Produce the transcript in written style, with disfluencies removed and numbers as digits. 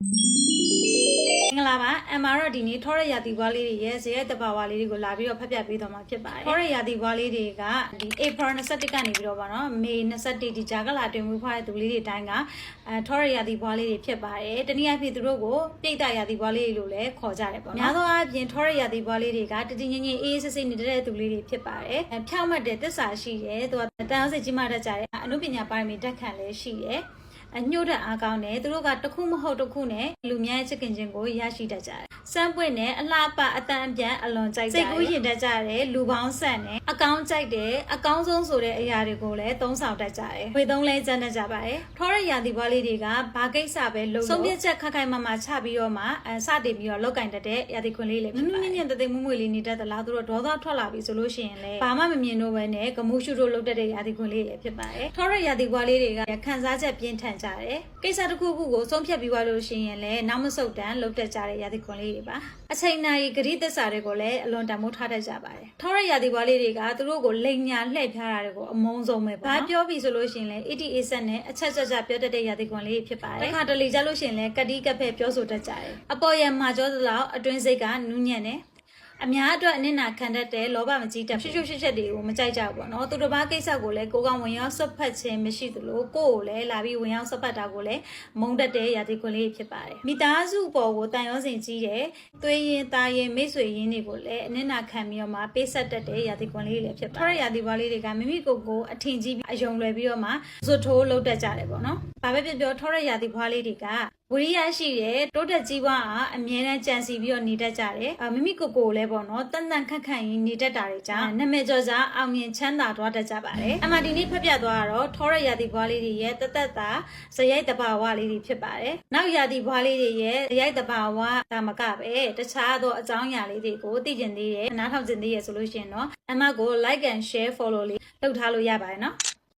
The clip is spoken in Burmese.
င်္ဂလာပါအမရောဒီနေ့ထောရရာသီဘွားလေးတွေရဲ့ဇရက်တဘာဝလေးတွေကိုလာပြီးတော့ဖတ်ပြပေးသွားမှာဖြစ်ပါတယ်ထောရရာသီဘွားလေးတွေကဒီ April 21ကနေပြီးတော့ပါနော် May 21ဒီဂျာကလာတွင်မွေးဖွားတဲ့သူလေးတွေတိုင်းကထောရရာသီဘွားလေးတွေဖြစ်ပါတယ်တနည်းအားဖြင့်သူတို့ကိုပြိတ္တရာသီဘွားလေးလို့လည်းခေါ်ကြတယ်ပေါ့နော်များသောအားဖြင့်ထောရရာသီဘွားလေးတွေကတည်ငြိမ်ငြိမ်အေးအေးဆေးဆေးနေတဲ့သူလေးတွေဖြစ်ပါတယ်ဖြောင့်မတ်တဲ့သစ္စာရှိတယ်သူကတန်အောင်စိတ်ကြီးမှတတ်ကြတယ်အနုပညာပါရမီတက်ခံလည်းရှိတယ်ညှို့တဲ့အားကောင်းတယ်သူတို့ကတစ်ခုမဟုတ်တစ်ခုနဲ့လူများရဲ့ချစ်ခင်ခြင်းကိုရရှိတတ်ကြတယ်စမ်းပွင့်နဲ့အလှပအတန်အပြန်အလွန်ကြိုက်တယ်စိတ်ကူးရင်တတ်ကြတယ်လူပေါင်းဆက်နဲ့အကောင်းကြိုက်တယ်အကောင်းဆုံးဆိုတဲ့အရာတွေကိုလည်းသုံးဆောင်တတ်ကြတယ်ဝေသုံးလဲကျန်တတ်ကြပါတယ်ထောရရာသီဘွားလေးတွေကဘာကိစ္စပဲလုပ်ဆုံးဖြတ်ချက်ခိုင်မာချပြီးတော့မှစတင်ပြီးတော့လောက်ကင်တတ်တဲ့ရာသီခွင်လေးလည်းဖြစ်ပါတယ်နုနုညံ့တဲ့မွေ့မွေ့လေးနေတတ်သလားသူတို့ဒေါသထွက်လာပြီဆိုလို့ရှိရင်လည်းဘာမှမမြင်တော့ဘဲနဲ့ဂမူးရှုတို့လုပ်တတ်တဲ့ရာသီခွင်လေးလည်းဖြစ်ပါတယ်ထောရရာသီဘွားလေးတွေကခံစားချက်ပြင်းထန်ကြတယ်ကိစ္စတစ်ခုခုကိုဆုံးဖြတ်ပြီးသွားလို့ရှိရင်လည်းနောက်မဆုတ်တမ်းလုပ်တတ်ကြတဲ့ရာသီခွင်လေးတွေပါအချိန်နာရီဂရိသစ္စာတွေကိုလည်းအလွန်တန်ဖိုးထားတတ်ကြပါတယ်ထောရရာသီဘွားလေးတွေကသူတို့ကိုလိန်ညာလှည့်ဖြားတာတွေကိုအမုန်းဆုံးပဲပေါ့နော်ဘာပြောပြီးဆိုလို့ရှိရင်လည်း ATA ဆက်နဲ့အချက်ချက်ပြောတတ်တဲ့ရာသီခွင်လေးဖြစ်ပါတယ်တစ်ခါတလေကြလို့ရှိရင်လည်းကတိကဖက်ပြောဆိုတတ်ကြတယ်အပေါ်ရမှာကြောသလောက်အတွင်းစိတ်ကနူးညံ့တယ်အများအတွက်အနစ်နာခံတတ်တဲ့လောဘမကြီးတက်ရှုပ်ရှုပ်ချက်တွေကိုမကြိုက်ကြဘူးပေါ့နော်သူတို့ဘာကိစ္စကိုလည်းကိုကောင်ဝင်ရောက်ဆွတ်ဖက်ခြင်းမရှိသလိုကိုယ့်ကိုလည်းလာပြီးဝင်ရောက်ဆွတ်ဖက်တာကိုလည်းမုန်းတတ်တဲ့ရာသီခွင်လေးဖြစ်ပါတယ်မိသားစုပေါ်ကိုတန်ရောစင်ကြီးတယ်သွေးရင်သားရင်မိတ်ဆွေရင်းတွေကိုလည်းအနစ်နာခံပြီးတော့မှပေးဆက်တတ်တဲ့ရာသီခွင်လေးလည်းဖြစ်ပါတယ်ထောရရာသီဘွားလေးတွေကမိမိကိုယ်ကိုအထင်ကြီးအယုံလွယ်ပြီးတော့မှဇွတ်ထိုးလုပ်တတ်ကြတယ်ပေါ့နော်ဘာပဲပြောထောရရာသီဘွားလေးတွေကဝိရိယရှိတယ်တိုးတက်ကြီးပွားအားအမြဲတမ်းကြံစီပြီးတော့နေတတ်ကြတယ်မိမိကိုယ်ကိုလည်းပေါ့နော်တန်တန်ခက်ခက်ရင်နေတတ်တာတွေကြောင့်နာမည်ကျော်စားအောင်မြင်ချမ်းသာသွားတတ်ကြပါတယ်အမှဒီနေ့ဖတ်ပြသွားတော့ထောရရာသီဘွားလေးတွေရဲ့တသက်တာဇရိုက်တဘာဝလေးတွေဖြစ်ပါတယ်နောက်ရာသီဘွားလေးတွေရဲ့ဇရိုက်တဘာဝဒါမကပဲတခြားသောအကြောင်းအရာလေးတွေကိုသိကျင်သေးတယ်နားထောင်ကျင်သေးရဆိုလို့ရှိရင်တော့အမကို like and share follow လေးလုပ်ထားလို့ရပါတယ်နော်